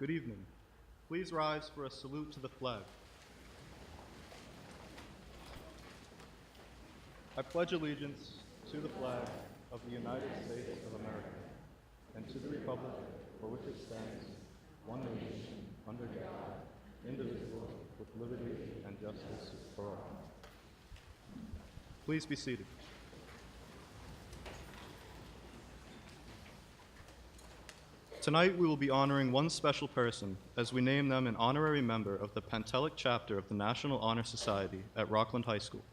Good evening. Please rise for a salute to the flag. I pledge allegiance to the flag of the United States of America and to the republic for which it stands, one nation, under God, indivisible, with liberty and justice for all. Please be seated. Tonight we will be honoring one special person as we name them an honorary member of the Pentelic chapter of the National Honor Society at Rockland High School.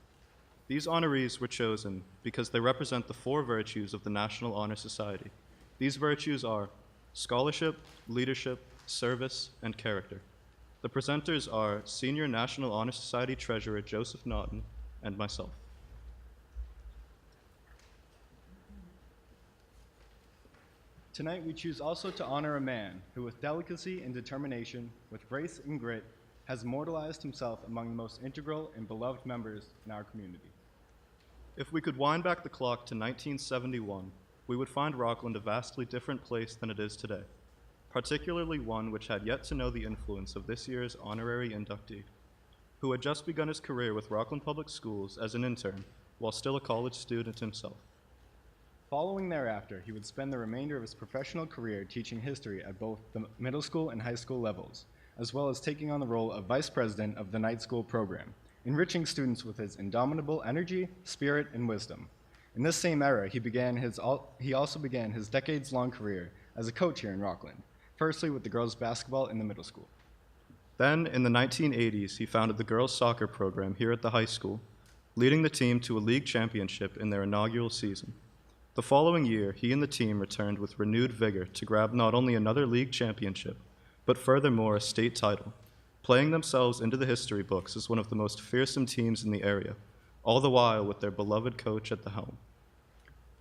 These honorees were chosen because they represent the four virtues of the National Honor Society. These virtues are scholarship, leadership, service, and character. The presenters are Senior National Honor Society Treasurer Joseph Naughton and myself. Tonight we choose also to honor a man who with delicacy and determination, with grace and grit, has immortalized himself among the most integral and beloved members in our community. If we could wind back the clock to 1971, we would find Rockland a vastly different place than it is today, particularly one which had yet to know the influence of this year's honorary inductee, who had just begun his career with Rockland Public Schools as an intern while still a college student himself. Following thereafter, he would spend the remainder of his professional career teaching history at both the middle school and high school levels, as well as taking on the role of vice president of the night school program, enriching students with his indomitable energy, spirit, and wisdom. In this same era, he also began his decades-long career as a coach here in Rockland, firstly with the girls' basketball in the middle school. Then, in the 1980s, he founded the girls' soccer program here at the high school, leading the team to a league championship in their inaugural season. The following year, he and the team returned with renewed vigor to grab not only another league championship, but furthermore a state title, playing themselves into the history books as one of the most fearsome teams in the area, all the while with their beloved coach at the helm.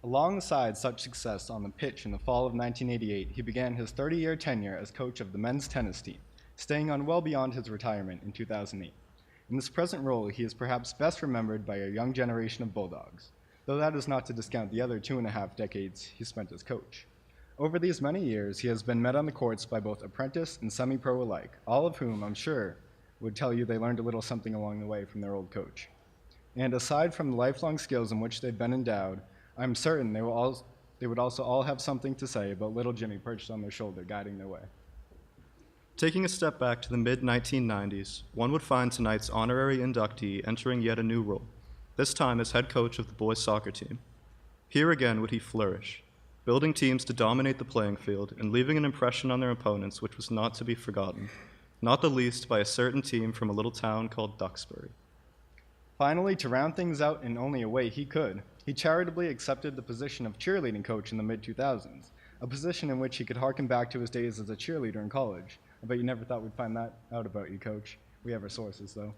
Alongside such success on the pitch in the fall of 1988, he began his 30-year tenure as coach of the men's tennis team, staying on well beyond his retirement in 2008. In this present role, he is perhaps best remembered by a young generation of Bulldogs, though that is not to discount the other 2.5 decades he spent as coach. Over these many years, he has been met on the courts by both apprentice and semi-pro alike, all of whom, I'm sure, would tell you they learned a little something along the way from their old coach. And aside from the lifelong skills in which they've been endowed, I'm certain they would also all have something to say about little Jimmy perched on their shoulder, guiding their way. Taking a step back to the mid-1990s, one would find tonight's honorary inductee entering yet a new role, this time as head coach of the boys' soccer team. Here again would he flourish, building teams to dominate the playing field and leaving an impression on their opponents which was not to be forgotten, not the least by a certain team from a little town called Duxbury. Finally, to round things out in only a way he could, he charitably accepted the position of cheerleading coach in the mid-2000s, a position in which he could harken back to his days as a cheerleader in college. I bet you never thought we'd find that out about you, Coach. We have our sources, though.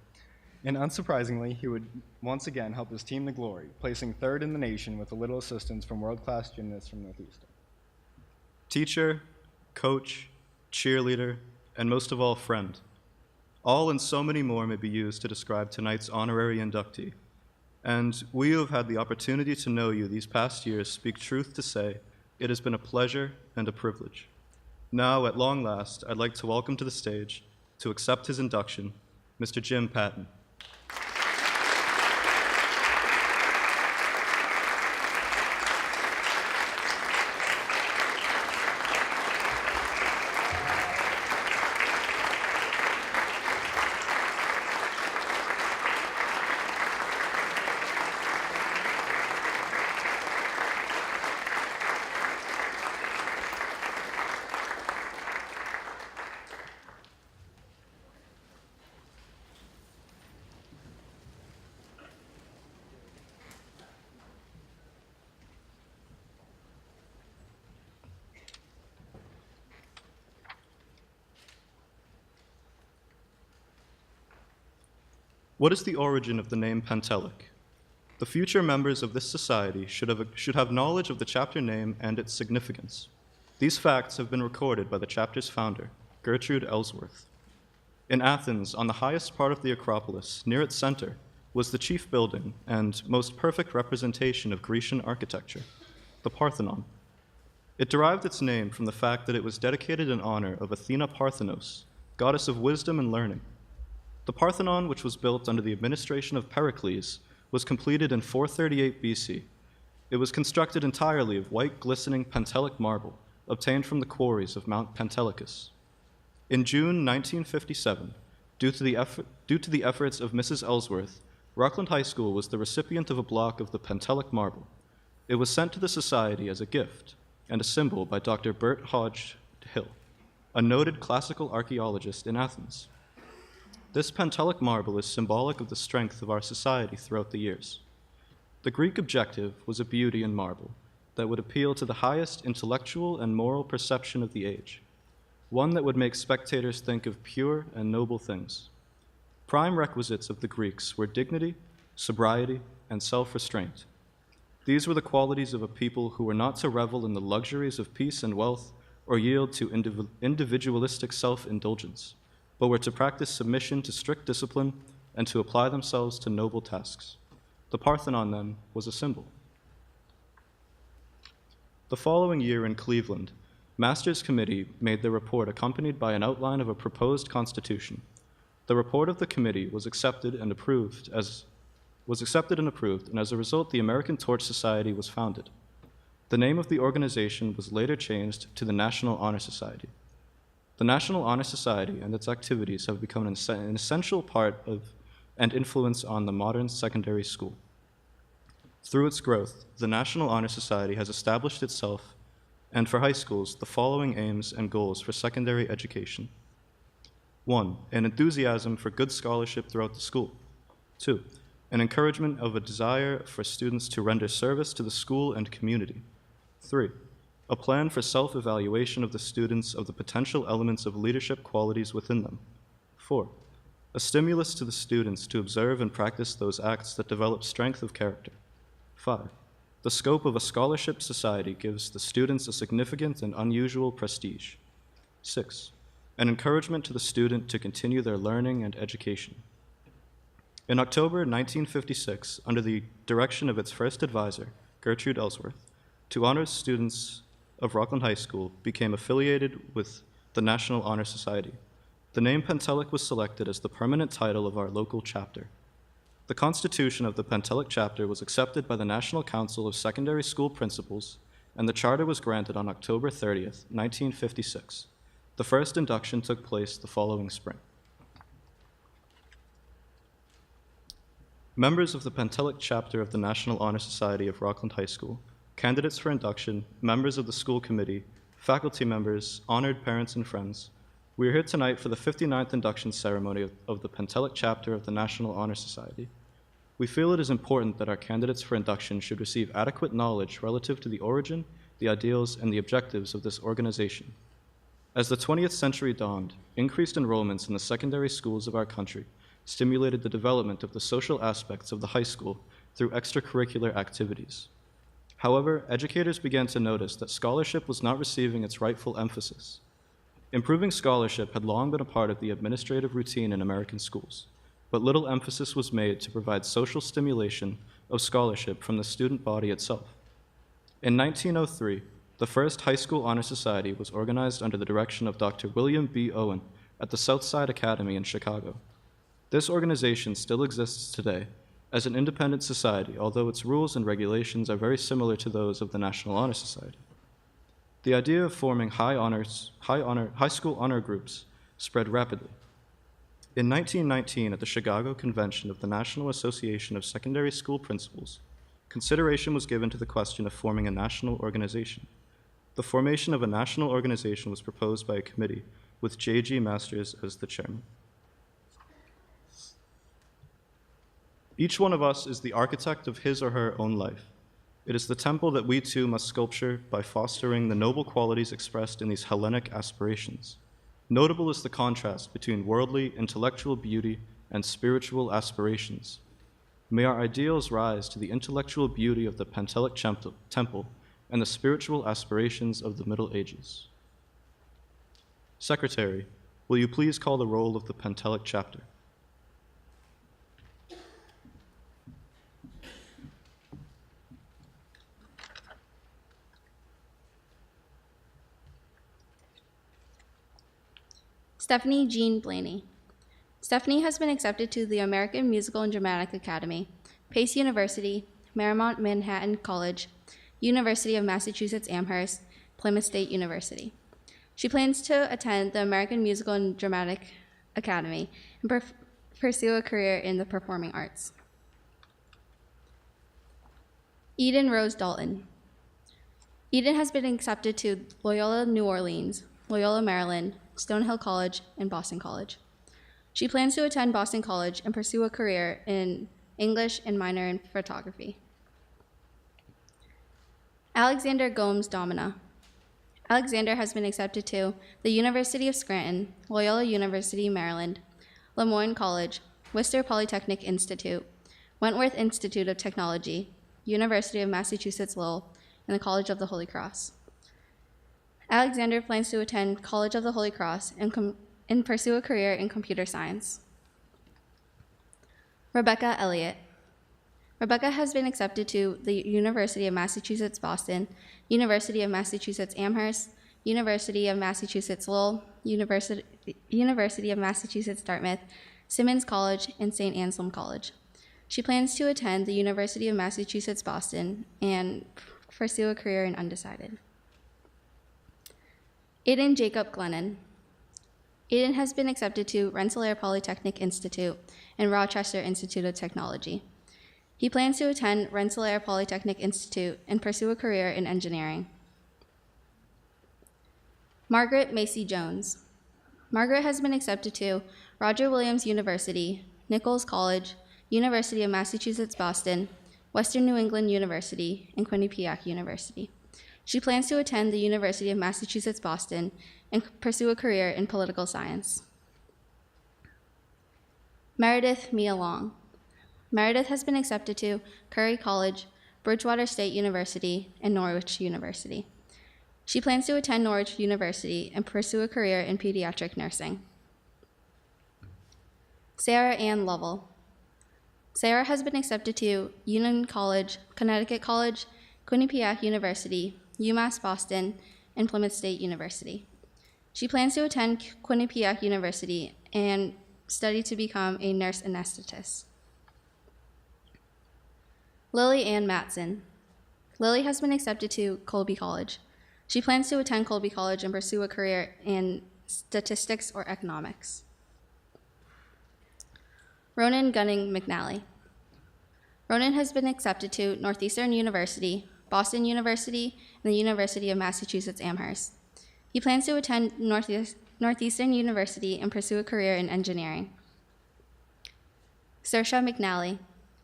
And unsurprisingly, he would once again help his team to glory, placing third in the nation with a little assistance from world-class gymnasts from Northeastern. Teacher, coach, cheerleader, and most of all, friend. All and so many more may be used to describe tonight's honorary inductee. And we who have had the opportunity to know you these past years speak truth to say it has been a pleasure and a privilege. Now, at long last, I'd like to welcome to the stage, to accept his induction, Mr. Jim Patton. What is the origin of the name Pentelic? The future members of this society should have knowledge of the chapter name and its significance. These facts have been recorded by the chapter's founder, Gertrude Ellsworth. In Athens, on the highest part of the Acropolis, near its center, was the chief building and most perfect representation of Grecian architecture, the Parthenon. It derived its name from the fact that it was dedicated in honor of Athena Parthenos, goddess of wisdom and learning. The Parthenon, which was built under the administration of Pericles, was completed in 438 BC. It was constructed entirely of white, glistening Pentelic marble obtained from the quarries of Mount Pentelicus. In June 1957, due to the efforts of Mrs. Ellsworth, Rockland High School was the recipient of a block of the Pentelic marble. It was sent to the Society as a gift and a symbol by Dr. Bert Hodge Hill, a noted classical archaeologist in Athens. This Pentelic marble is symbolic of the strength of our society throughout the years. The Greek objective was a beauty in marble that would appeal to the highest intellectual and moral perception of the age, one that would make spectators think of pure and noble things. Prime requisites of the Greeks were dignity, sobriety, and self-restraint. These were the qualities of a people who were not to revel in the luxuries of peace and wealth or yield to individualistic self-indulgence, but were to practice submission to strict discipline and to apply themselves to noble tasks. The Parthenon, then, was a symbol. The following year in Cleveland, Masters Committee made their report accompanied by an outline of a proposed constitution. The report of the committee was accepted and approved, and as a result, the American Torch Society was founded. The name of the organization was later changed to the National Honor Society. The National Honor Society and its activities have become an essential part of and influence on the modern secondary school. Through its growth, the National Honor Society has established itself, and for high schools, the following aims and goals for secondary education. 1, an enthusiasm for good scholarship throughout the school. 2, an encouragement of a desire for students to render service to the school and community. 3, a plan for self-evaluation of the students of the potential elements of leadership qualities within them. 4, a stimulus to the students to observe and practice those acts that develop strength of character. 5, the scope of a scholarship society gives the students a significant and unusual prestige. 6, an encouragement to the student to continue their learning and education. In October 1956, under the direction of its first advisor, Gertrude Ellsworth, to honor students of Rockland High School became affiliated with the National Honor Society. The name Pentelic was selected as the permanent title of our local chapter. The constitution of the Pentelic chapter was accepted by the National Council of Secondary School Principals, and the charter was granted on October 30th, 1956. The first induction took place the following spring. Members of the Pentelic chapter of the National Honor Society of Rockland High School, candidates for induction, members of the school committee, faculty members, honored parents and friends, we are here tonight for the 59th induction ceremony of the Pentelic chapter of the National Honor Society. We feel it is important that our candidates for induction should receive adequate knowledge relative to the origin, the ideals, and the objectives of this organization. As the 20th century dawned, increased enrollments in the secondary schools of our country stimulated the development of the social aspects of the high school through extracurricular activities. However, educators began to notice that scholarship was not receiving its rightful emphasis. Improving scholarship had long been a part of the administrative routine in American schools, but little emphasis was made to provide social stimulation of scholarship from the student body itself. In 1903, the first High School Honor Society was organized under the direction of Dr. William B. Owen at the Southside Academy in Chicago. This organization still exists today as an independent society, although its rules and regulations are very similar to those of the National Honor Society. The idea of forming high school honor groups spread rapidly. In 1919, at the Chicago Convention of the National Association of Secondary School Principals, consideration was given to the question of forming a national organization. The formation of a national organization was proposed by a committee with J.G. Masters as the chairman. Each one of us is the architect of his or her own life. It is the temple that we too must sculpture by fostering the noble qualities expressed in these Hellenic aspirations. Notable is the contrast between worldly, intellectual beauty and spiritual aspirations. May our ideals rise to the intellectual beauty of the Pentelic temple and the spiritual aspirations of the Middle Ages. Secretary, will you please call the roll of the Pentelic chapter? Stephanie Jean Blaney. Stephanie has been accepted to the American Musical and Dramatic Academy, Pace University, Marymount Manhattan College, University of Massachusetts Amherst, Plymouth State University. She plans to attend the American Musical and Dramatic Academy and pursue a career in the performing arts. Eden Rose Dalton. Eden has been accepted to Loyola New Orleans, Loyola Maryland, Stonehill College, and Boston College. She plans to attend Boston College and pursue a career in English and minor in photography. Alexander Gomes Domina. Alexander has been accepted to the University of Scranton, Loyola University, Maryland, Lemoyne College, Worcester Polytechnic Institute, Wentworth Institute of Technology, University of Massachusetts Lowell, and the College of the Holy Cross. Alexander plans to attend College of the Holy Cross and pursue a career in computer science. Rebecca Elliott. Rebecca has been accepted to the University of Massachusetts Boston, University of Massachusetts Amherst, University of Massachusetts Lowell, University of Massachusetts Dartmouth, Simmons College, and St. Anselm College. She plans to attend the University of Massachusetts Boston and pursue a career in undecided. Aiden Jacob Glennon. Aiden has been accepted to Rensselaer Polytechnic Institute and Rochester Institute of Technology. He plans to attend Rensselaer Polytechnic Institute and pursue a career in engineering. Margaret Macy Jones. Margaret has been accepted to Roger Williams University, Nichols College, University of Massachusetts Boston, Western New England University, and Quinnipiac University. She plans to attend the University of Massachusetts Boston and pursue a career in political science. Meredith Mia Long. Meredith has been accepted to Curry College, Bridgewater State University, and Norwich University. She plans to attend Norwich University and pursue a career in pediatric nursing. Sarah Ann Lovell. Sarah has been accepted to Union College, Connecticut College, Quinnipiac University, UMass Boston, and Plymouth State University. She plans to attend Quinnipiac University and study to become a nurse anesthetist. Lily Ann Matson. Lily has been accepted to Colby College. She plans to attend Colby College and pursue a career in statistics or economics. Ronan Gunning McNally. Ronan has been accepted to Northeastern University, Boston University, and the University of Massachusetts Amherst. He plans to attend Northeastern University and pursue a career in engineering. Saoirse McNally.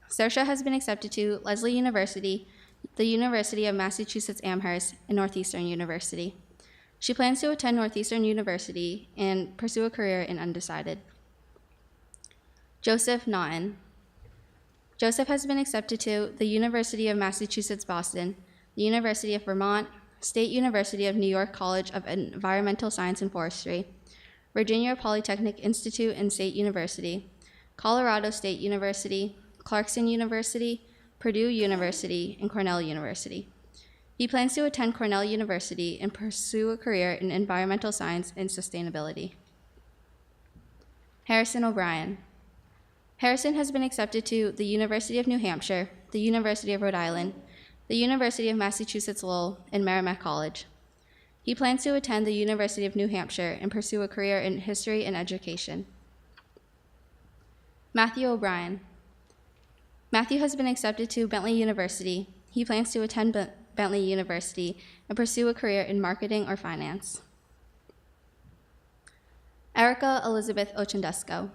Saoirse has been accepted to Lesley University, the University of Massachusetts Amherst, and Northeastern University. She plans to attend Northeastern University and pursue a career in undecided. Joseph Naughton. Joseph has been accepted to the University of Massachusetts Boston, the University of Vermont, State University of New York College of Environmental Science and Forestry, Virginia Polytechnic Institute and State University, Colorado State University, Clarkson University, Purdue University, and Cornell University. He plans to attend Cornell University and pursue a career in environmental science and sustainability. Harrison O'Brien. Harrison has been accepted to the University of New Hampshire, the University of Rhode Island, the University of Massachusetts Lowell, and Merrimack College. He plans to attend the University of New Hampshire and pursue a career in history and education. Matthew O'Brien. Matthew has been accepted to Bentley University. He plans to attend Bentley University and pursue a career in marketing or finance. Erica Elizabeth Ochendesko.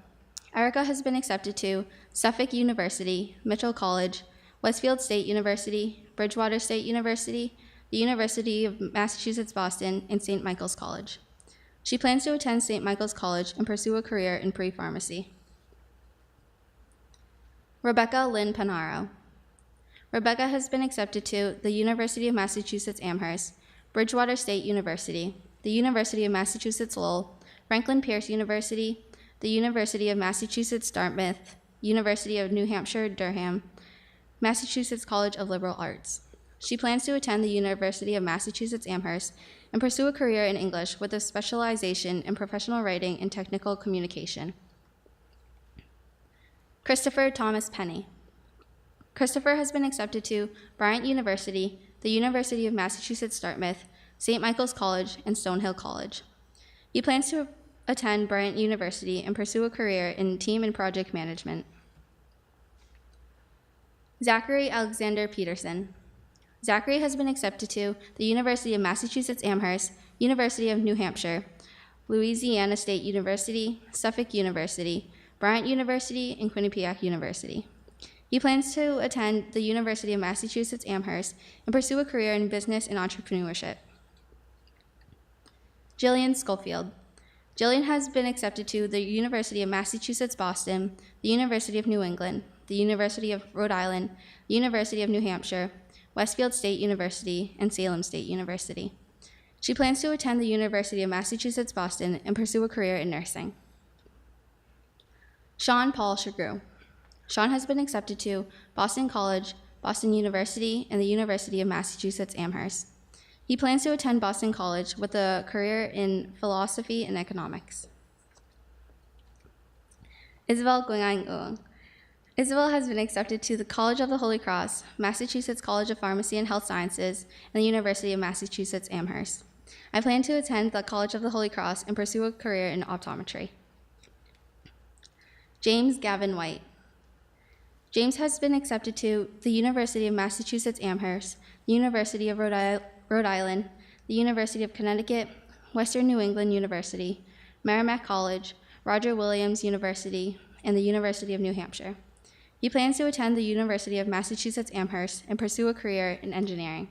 Erica has been accepted to Suffolk University, Mitchell College, Westfield State University, Bridgewater State University, the University of Massachusetts Boston, and St. Michael's College. She plans to attend St. Michael's College and pursue a career in pre-pharmacy. Rebecca Lynn Panaro. Rebecca has been accepted to the University of Massachusetts Amherst, Bridgewater State University, the University of Massachusetts Lowell, Franklin Pierce University, the University of Massachusetts Dartmouth, University of New Hampshire Durham, Massachusetts College of Liberal Arts. She plans to attend the University of Massachusetts Amherst and pursue a career in English with a specialization in professional writing and technical communication. Christopher Thomas Penny. Christopher has been accepted to Bryant University, the University of Massachusetts Dartmouth, St. Michael's College, and Stonehill College. He plans to attend Bryant University and pursue a career in team and project management. Zachary Alexander Peterson. Zachary has been accepted to the University of Massachusetts Amherst, University of New Hampshire, Louisiana State University, Suffolk University, Bryant University, and Quinnipiac University. He plans to attend the University of Massachusetts Amherst and pursue a career in business and entrepreneurship. Jillian Schofield. Jillian has been accepted to the University of Massachusetts Boston, the University of New England, the University of Rhode Island, the University of New Hampshire, Westfield State University, and Salem State University. She plans to attend the University of Massachusetts Boston and pursue a career in nursing. Sean Paul Chagru. Sean has been accepted to Boston College, Boston University, and the University of Massachusetts Amherst. He plans to attend Boston College with a career in philosophy and economics. Isabel Guang. Isabel has been accepted to the College of the Holy Cross, Massachusetts College of Pharmacy and Health Sciences, and the University of Massachusetts Amherst. I plan to attend the College of the Holy Cross and pursue a career in optometry. James Gavin White. James has been accepted to the University of Massachusetts Amherst, the University of Rhode Island, the University of Connecticut, Western New England University, Merrimack College, Roger Williams University, and the University of New Hampshire. He plans to attend the University of Massachusetts Amherst and pursue a career in engineering.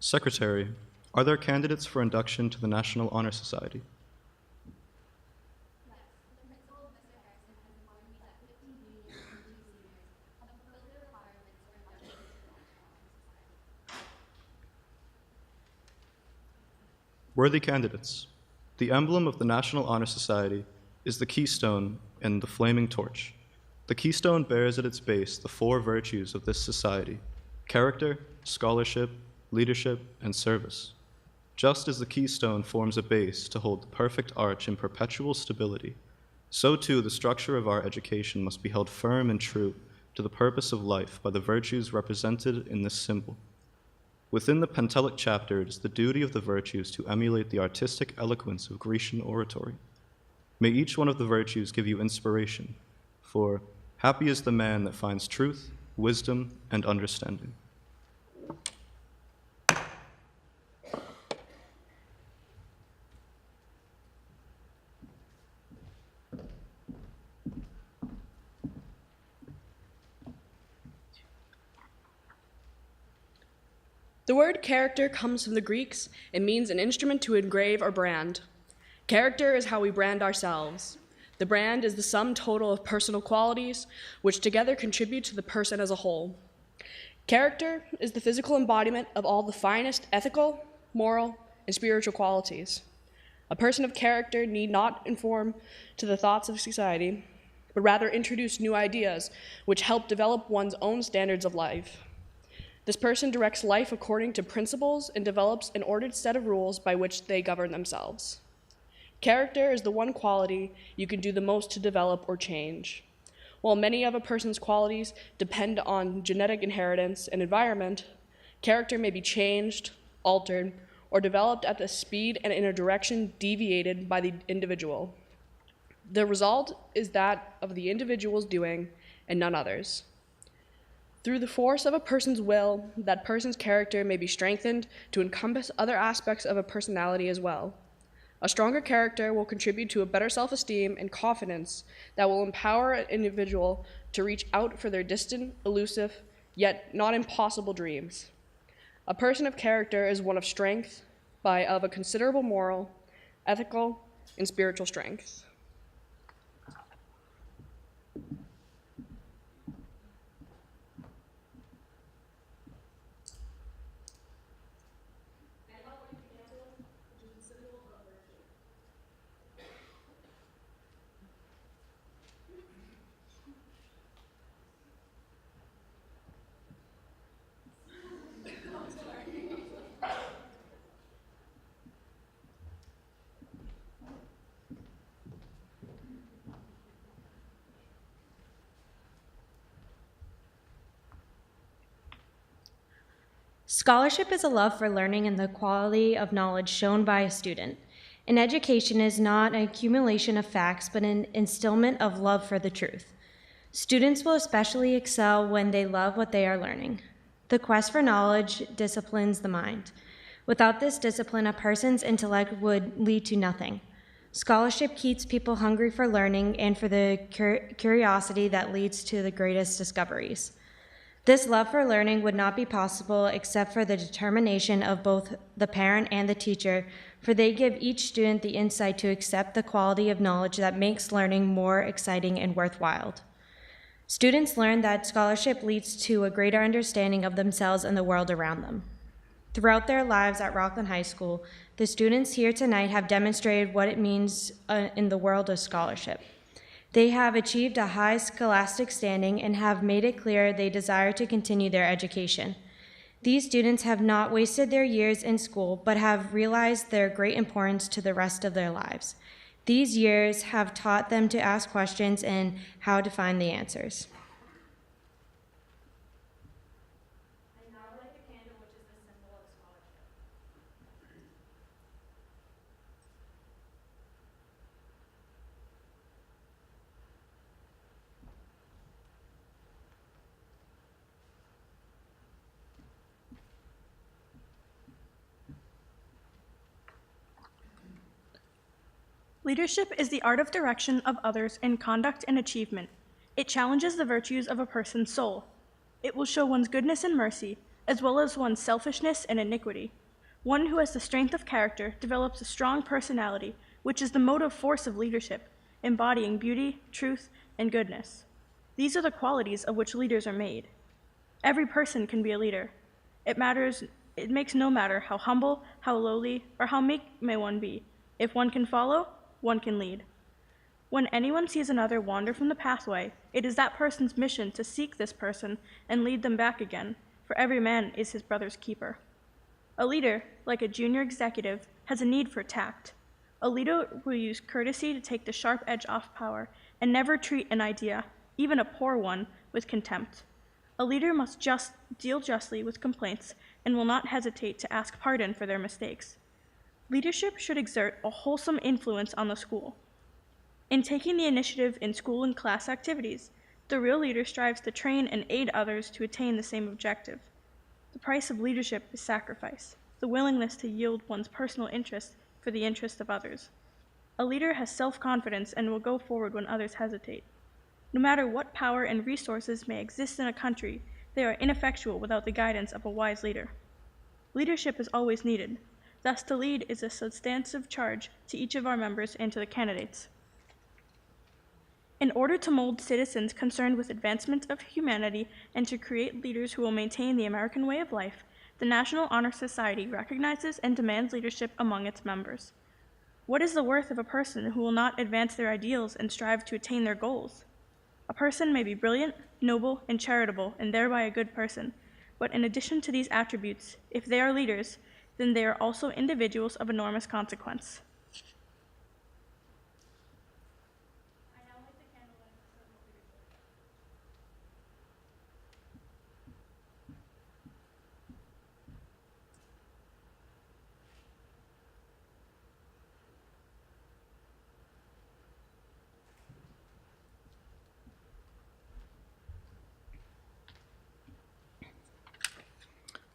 Secretary, are there candidates for induction to the National Honor Society? Worthy candidates, the emblem of the National Honor Society is the keystone and the flaming torch. The keystone bears at its base the four virtues of this society: character, scholarship, leadership, and service. Just as the keystone forms a base to hold the perfect arch in perpetual stability, so too the structure of our education must be held firm and true to the purpose of life by the virtues represented in this symbol. Within the Pentelic chapter, it is the duty of the virtues to emulate the artistic eloquence of Grecian oratory. May each one of the virtues give you inspiration, for happy is the man that finds truth, wisdom, and understanding. The word character comes from the Greeks and means an instrument to engrave or brand. Character is how we brand ourselves. The brand is the sum total of personal qualities, which together contribute to the person as a whole. Character is the physical embodiment of all the finest ethical, moral, and spiritual qualities. A person of character need not conform to the thoughts of society, but rather introduce new ideas which help develop one's own standards of life. This person directs life according to principles and develops an ordered set of rules by which they govern themselves. Character is the one quality you can do the most to develop or change. While many of a person's qualities depend on genetic inheritance and environment, character may be changed, altered, or developed at the speed and in a direction deviated by the individual. The result is that of the individual's doing and none others. Through the force of a person's will, that person's character may be strengthened to encompass other aspects of a personality as well. A stronger character will contribute to a better self-esteem and confidence that will empower an individual to reach out for their distant, elusive, yet not impossible dreams. A person of character is one of strength, of a considerable moral, ethical, and spiritual strength. Scholarship is a love for learning and the quality of knowledge shown by a student. An education is not an accumulation of facts, but an instillment of love for the truth. Students will especially excel when they love what they are learning. The quest for knowledge disciplines the mind. Without this discipline, a person's intellect would lead to nothing. Scholarship keeps people hungry for learning and for the curiosity that leads to the greatest discoveries. This love for learning would not be possible except for the determination of both the parent and the teacher, for they give each student the insight to accept the quality of knowledge that makes learning more exciting and worthwhile. Students learn that scholarship leads to a greater understanding of themselves and the world around them. Throughout their lives at Rockland High School, the students here tonight have demonstrated what it means in the world of scholarship. They have achieved a high scholastic standing and have made it clear they desire to continue their education. These students have not wasted their years in school, but have realized their great importance to the rest of their lives. These years have taught them to ask questions and how to find the answers. I now light the candle, which is the symbol of scholarship. Leadership is the art of direction of others in conduct and achievement. It challenges the virtues of a person's soul. It will show one's goodness and mercy, as well as one's selfishness and iniquity. One who has the strength of character develops a strong personality, which is the motive force of leadership, embodying beauty, truth, and goodness. These are the qualities of which leaders are made. Every person can be a leader. It makes no matter how humble, how lowly, or how meek may one be. If one can follow, one can lead. When anyone sees another wander from the pathway, it is that person's mission to seek this person and lead them back again, for every man is his brother's keeper. A leader, like a junior executive, has a need for tact. A leader will use courtesy to take the sharp edge off power and never treat an idea, even a poor one, with contempt. A leader must deal justly with complaints and will not hesitate to ask pardon for their mistakes. Leadership should exert a wholesome influence on the school. In taking the initiative in school and class activities, the real leader strives to train and aid others to attain the same objective. The price of leadership is sacrifice, the willingness to yield one's personal interest for the interest of others. A leader has self-confidence and will go forward when others hesitate. No matter what power and resources may exist in a country, they are ineffectual without the guidance of a wise leader. Leadership is always needed. Thus, to lead is a substantive charge to each of our members and to the candidates. In order to mold citizens concerned with advancement of humanity and to create leaders who will maintain the American way of life, the National Honor Society recognizes and demands leadership among its members. What is the worth of a person who will not advance their ideals and strive to attain their goals? A person may be brilliant, noble, and charitable, and thereby a good person, but in addition to these attributes, if they are leaders, then they are also individuals of enormous consequence.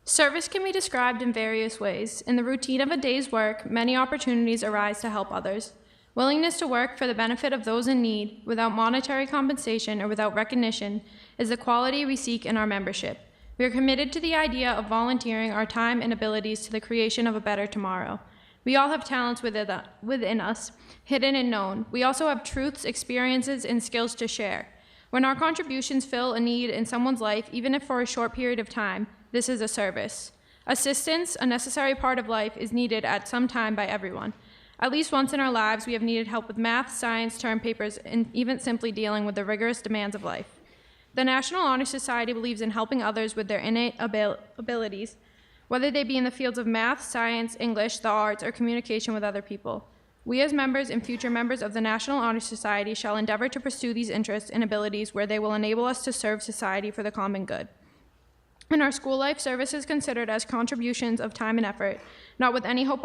Service can be described in various ways. In the routine of a day's work, many opportunities arise to help others. Willingness to work for the benefit of those in need, without monetary compensation or without recognition, is the quality we seek in our membership. We are committed to the idea of volunteering our time and abilities to the creation of a better tomorrow. We all have talents within us, hidden and known. We also have truths, experiences, and skills to share. When our contributions fill a need in someone's life, even if for a short period of time, this is a service. Assistance, a necessary part of life, is needed at some time by everyone. At least once in our lives, we have needed help with math, science, term papers, and even simply dealing with the rigorous demands of life. The National Honor Society believes in helping others with their innate abilities, whether they be in the fields of math, science, English, the arts, or communication with other people. We as members and future members of the National Honor Society shall endeavor to pursue these interests and abilities where they will enable us to serve society for the common good. In our school life, service is considered as contributions of time and effort, not with any hope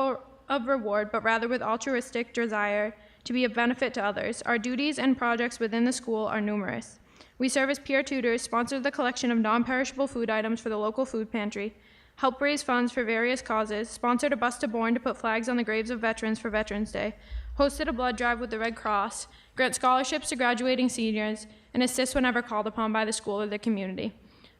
of reward, but rather with altruistic desire to be of benefit to others. Our duties and projects within the school are numerous. We serve as peer tutors, sponsor the collection of non-perishable food items for the local food pantry, help raise funds for various causes, sponsored a bus to Bourne to put flags on the graves of veterans for Veterans Day, hosted a blood drive with the Red Cross, grant scholarships to graduating seniors, and assist whenever called upon by the school or the community.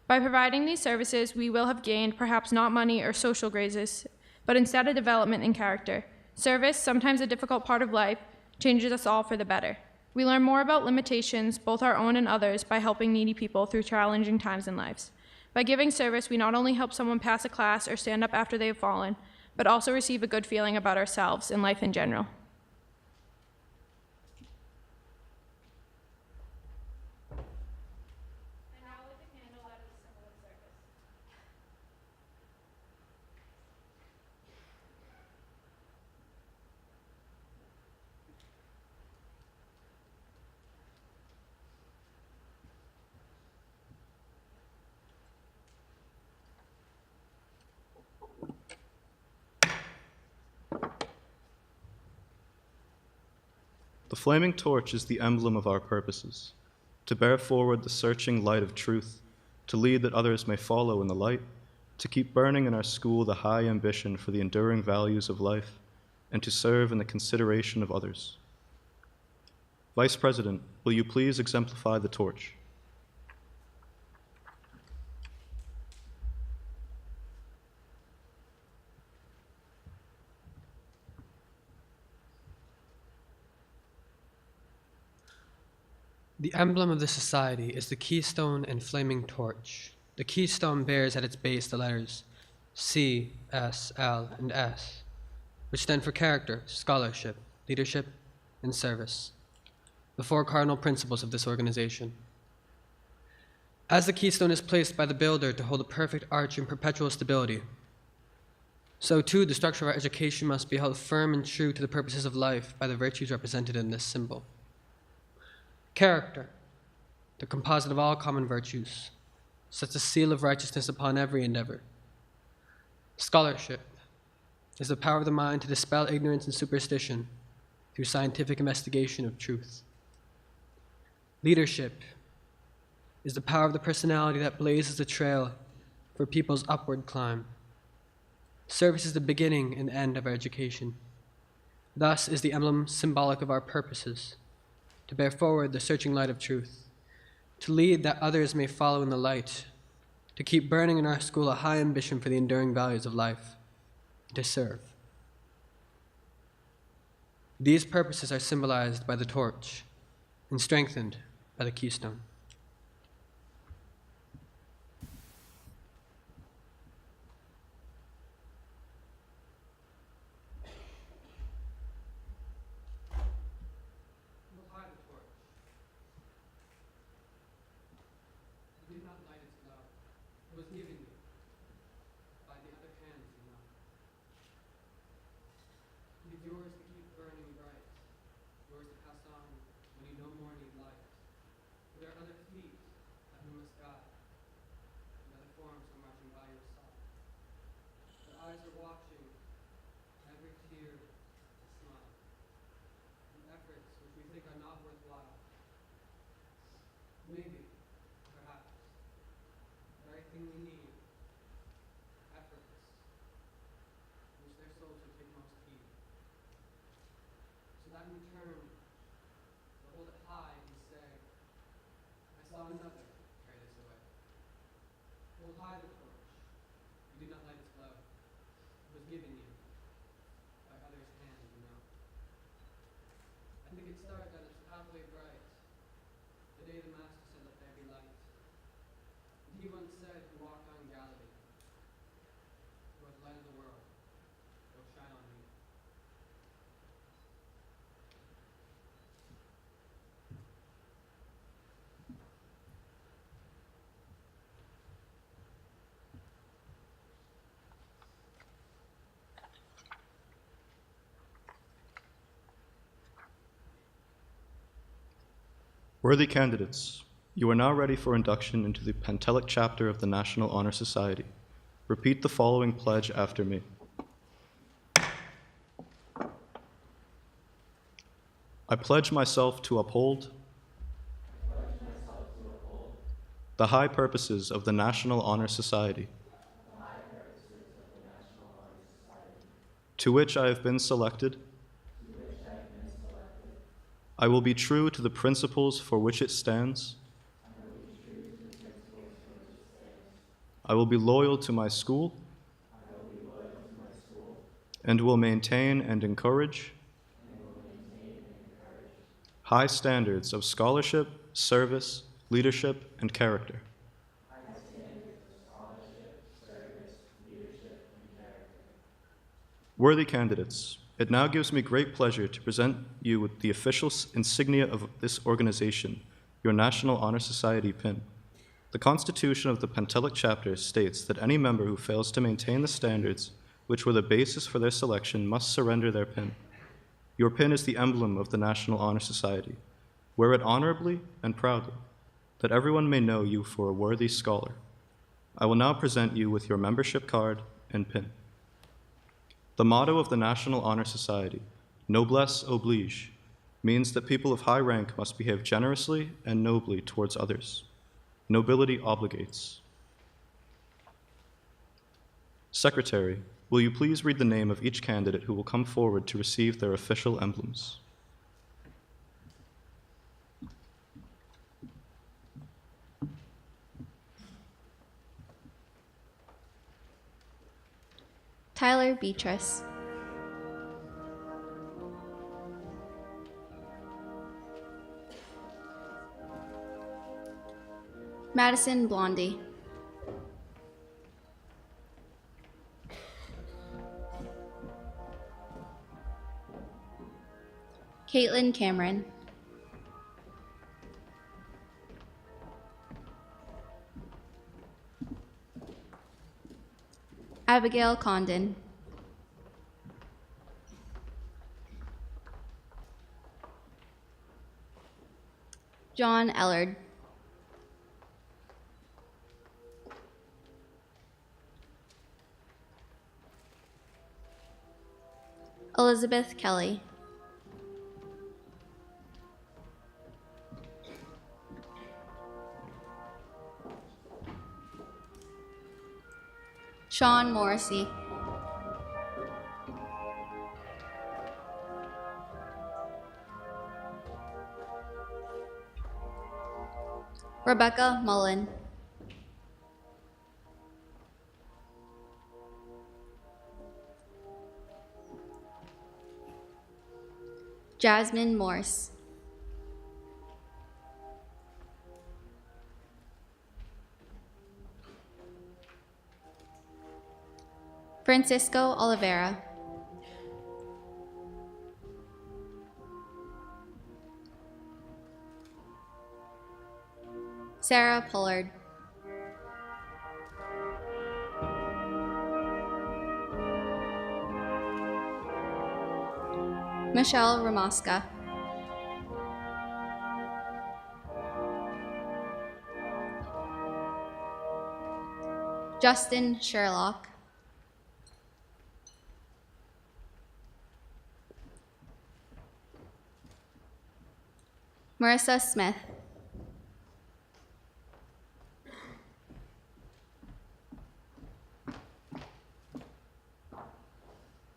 By providing these services, we will have gained perhaps not money or social graces, but instead a development in character. Service, sometimes a difficult part of life, changes us all for the better. We learn more about limitations, both our own and others, by helping needy people through challenging times in lives. By giving service, we not only help someone pass a class or stand up after they have fallen, but also receive a good feeling about ourselves and life in general. The flaming torch is the emblem of our purposes, to bear forward the searching light of truth, to lead that others may follow in the light, to keep burning in our school the high ambition for the enduring values of life, and to serve in the consideration of others. Vice President, will you please exemplify the torch? The emblem of the society is the keystone and flaming torch. The keystone bears at its base the letters C, S, L, and S, which stand for character, scholarship, leadership, and service, the four cardinal principles of this organization. As the keystone is placed by the builder to hold a perfect arch in perpetual stability, so too the structure of our education must be held firm and true to the purposes of life by the virtues represented in this symbol. Character, the composite of all common virtues, sets a seal of righteousness upon every endeavor. Scholarship is the power of the mind to dispel ignorance and superstition through scientific investigation of truth. Leadership is the power of the personality that blazes the trail for people's upward climb. Service is the beginning and end of our education. Thus is the emblem symbolic of our purposes: to bear forward the searching light of truth, to lead that others may follow in the light, to keep burning in our school a high ambition for the enduring values of life, and to serve. These purposes are symbolized by the torch and strengthened by the keystone. Maybe, perhaps, the very thing we need, efforts, which their souls would take most heed. So that in turn, they'll hold it high and say, I saw another carry this away. Hold high the torch, you did not light its glow. It was given you by others' hands, you know. I think it started on its pathway bright, the day the Master said, let there be light. And he once said, who walked on Galilee, you are the light of the world, go shine on me. Worthy candidates, You are now ready for induction into the Pentelic chapter of the National Honor Society. Repeat the following pledge after me. I pledge myself to uphold the high purposes of the National Honor Society, to which I have been selected. I will be true to the principles for which it stands. I will be loyal to my school and will maintain and encourage high standards of scholarship, service, leadership, and character. Worthy candidates, it now gives me great pleasure to present you with the official insignia of this organization, your National Honor Society pin. The Constitution of the Pentelic chapter states that any member who fails to maintain the standards which were the basis for their selection must surrender their pin. Your pin is the emblem of the National Honor Society. Wear it honorably and proudly, that everyone may know you for a worthy scholar. I will now present you with your membership card and pin. The motto of the National Honor Society, noblesse oblige, means that people of high rank must behave generously and nobly towards others. Nobility obligates. Secretary, will you please read the name of each candidate who will come forward to receive their official emblems? Tyler Beatrice. Madison Blondie. Caitlin Cameron. Abigail Condon. John Ellard. Elizabeth Kelly. Sean Morrissey. Rebecca Mullen. Jasmine Morse. Francisco Oliveira. Sarah Pollard. Michelle Ramoska. Justin Sherlock. Marissa Smith.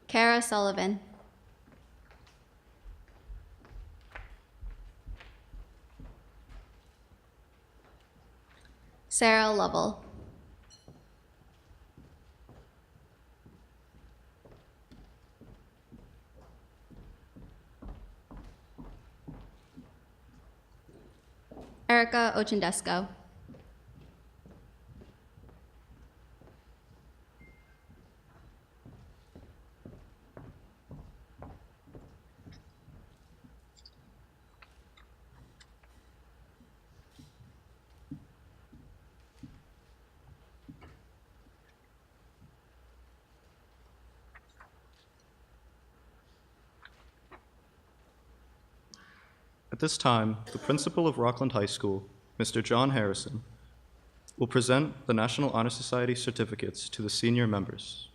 Kara Sullivan. Sarah Lovell. Erica Ochendesco. At this time, the principal of Rockland High School, Mr. John Harrison, will present the National Honor Society certificates to the senior members.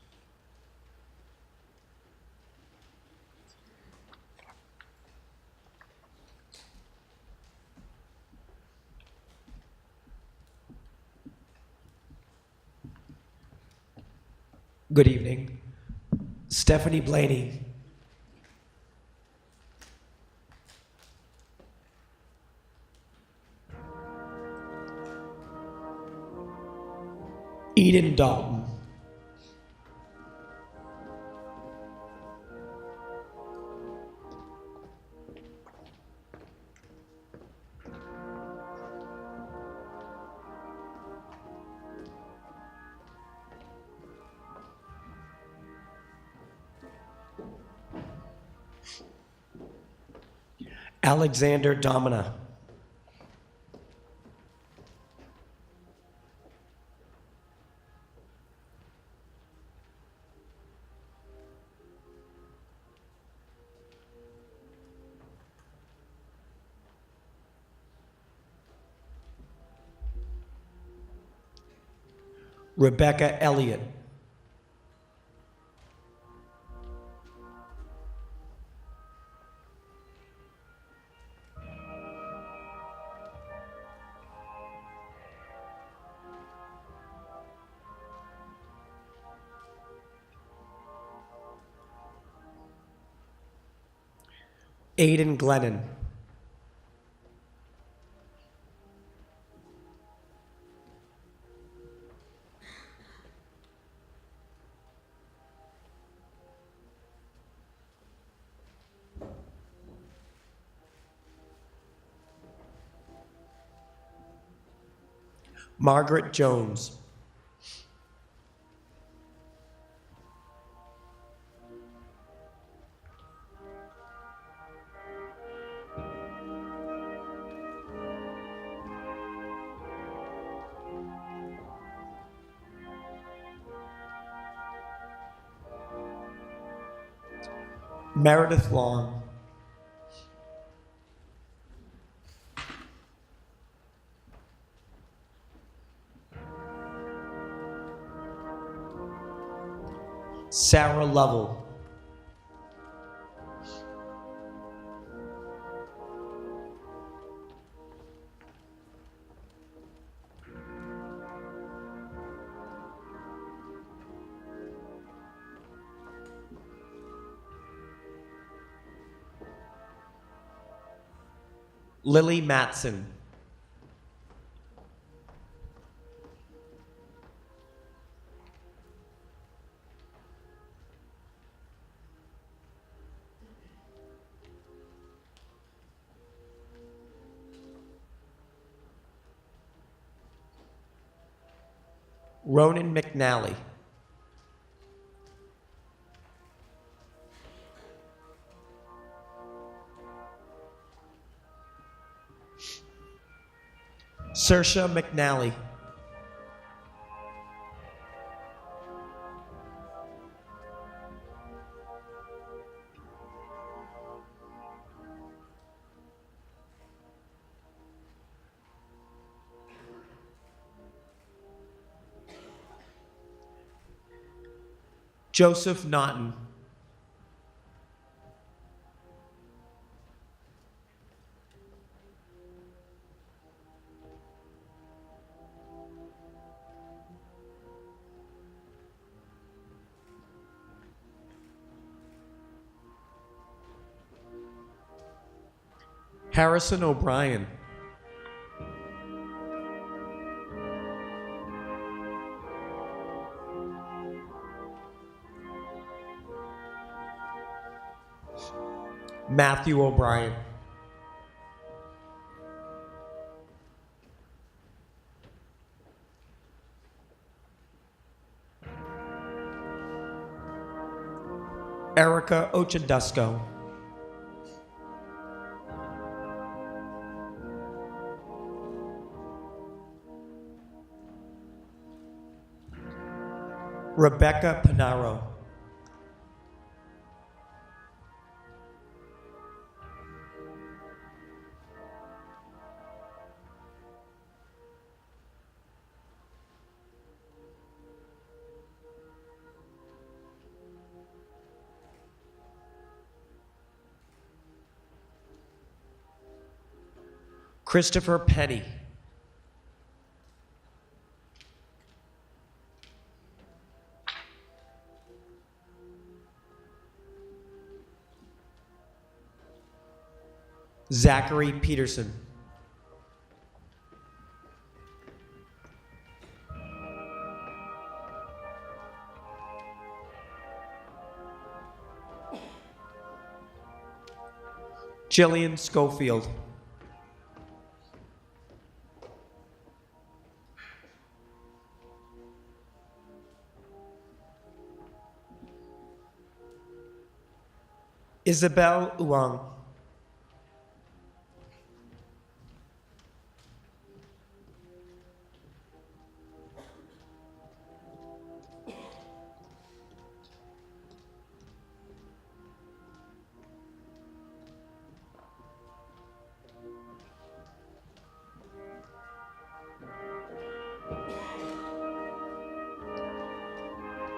Good evening. Stephanie Blaney. Eden Dalton. Alexander Domina. Rebecca Elliott. Aiden Glennon. Margaret Jones. Meredith Long. Sarah Lovell. Lily Matson. Ronan McNally. Saoirse McNally. Joseph Naughton. Harrison O'Brien. Matthew O'Brien. Erica Ochadusco. Rebecca Panaro. Christopher Penny. Zachary Peterson. Jillian Schofield. Isabel Uang.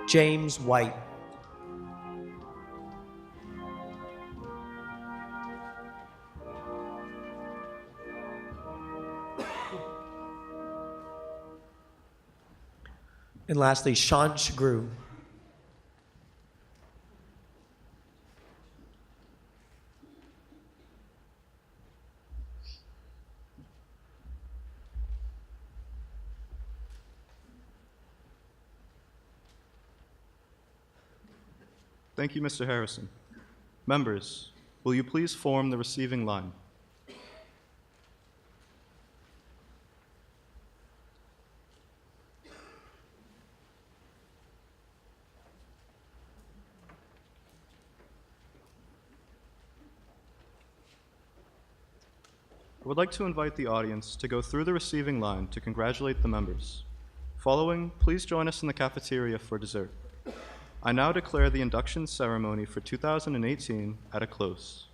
James White. And lastly, Sean Shagru. Thank you, Mr. Harrison. Members, will you please form the receiving line? I would like to invite the audience to go through the receiving line to congratulate the members. Following, please join us in the cafeteria for dessert. I now declare the induction ceremony for 2018 at a close.